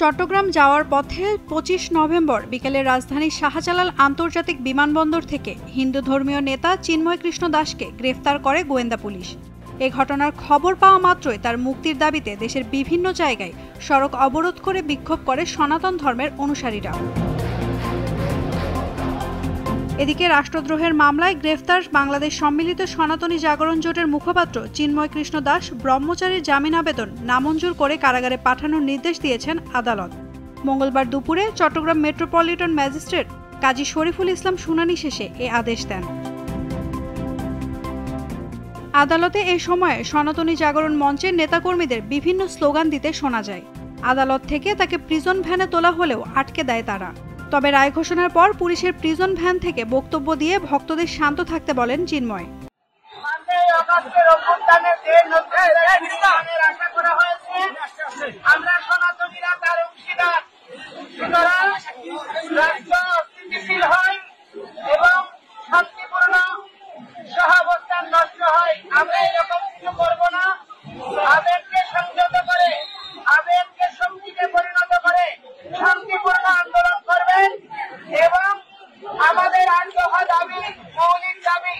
চট্টগ্রাম যাওয়ার পথে ২৫ নভেম্বর বিকেলে রাজধানীর শাহজালাল আন্তর্জাতিক বিমানবন্দর থেকে হিন্দু ধর্মীয় নেতা চিন্ময় কৃষ্ণ দাসকে গ্রেফতার করে গোয়েন্দা পুলিশ। এ ঘটনার খবর পাওয়া মাত্রই তার মুক্তির দাবিতে দেশের বিভিন্ন জায়গায় সড়ক অবরোধ করে বিক্ষোভ করে সনাতন ধর্মের অনুসারীরা। এদিকে রাষ্ট্রদ্রোহের মামলায় গ্রেফতার বাংলাদেশ সম্মিলিত সনাতনী জাগরণ জোটের মুখপাত্র চিন্ময় কৃষ্ণ দাস ব্রহ্মচারীর জামিন আবেদন নামঞ্জুর করে কারাগারে পাঠানোর নির্দেশ দিয়েছেন আদালত। মঙ্গলবার দুপুরে চট্টগ্রাম মেট্রোপলিটন ম্যাজিস্ট্রেট কাজী শরীফুল ইসলাম শুনানি শেষে এ আদেশ দেন। আদালতে এ সময়ে সনাতনী জাগরণ মঞ্চের নেতাকর্মীদের বিভিন্ন স্লোগান দিতে শোনা যায়। আদালত থেকে তাকে প্রিজন ভ্যানে তোলা হলেও আটকে দেয় তারা। তবে রায় ঘোষণার পর পুলিশের প্রিজন ভ্যান থেকে বক্তব্য দিয়ে ভক্তদের শান্ত থাকতে বলেন চিন্ময়। আমাদের আন্দোলন দাবি মৌলিক দাবি,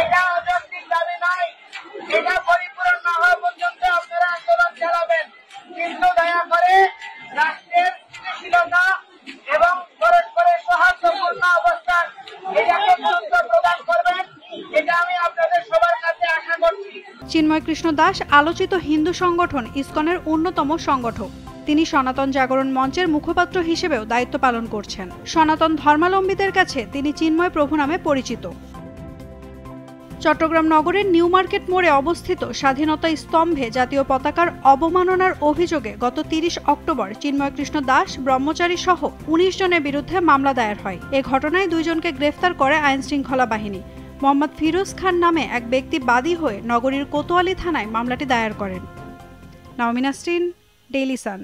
এটা অযৌক্তিক দাবি নয়। এটা পরিপূরণ না হওয়া পর্যন্ত আপনারা আন্দোলন চালাবেন, কিন্তু দয়া করে রাষ্ট্রের স্থিতিশীলতা এবং পরস্পরের সৌহার্দ্যপূর্ণ অবস্থান এটাকে গুরুত্ব প্রদান করবেন, এটা আমি আপনাদের সবার কাছে আশা করছি। চিন্ময় কৃষ্ণ দাস আলোচিত হিন্দু সংগঠন ইসকনের অন্যতম সংগঠক। তিনি সনাতন জাগরণ মঞ্চের মুখপাত্র হিসেবেও দায়িত্ব পালন করছেন। সনাতন ধর্মাবলম্বীদের কাছে তিনি চিন্ময় প্রভু নামে পরিচিত। চট্টগ্রাম নগরের নিউ মার্কেট মোড়ে অবস্থিত স্বাধীনতা স্তম্ভে জাতীয় পতাকার অবমাননার অভিযোগে গত ৩০ অক্টোবর চিন্ময় কৃষ্ণ দাস ব্রহ্মচারী সহ ১৯ জনের বিরুদ্ধে মামলা দায়ের হয়। এ ঘটনায় ২ জনকে গ্রেফতার করে আইনশৃঙ্খলা বাহিনী। মোহাম্মদ ফিরোজ খান নামে এক ব্যক্তি বাদী হয়ে নগরীর কোতোয়ালি থানায় মামলাটি দায়ের করেন। নাওমিন নাসরিন, ডেইলি সান।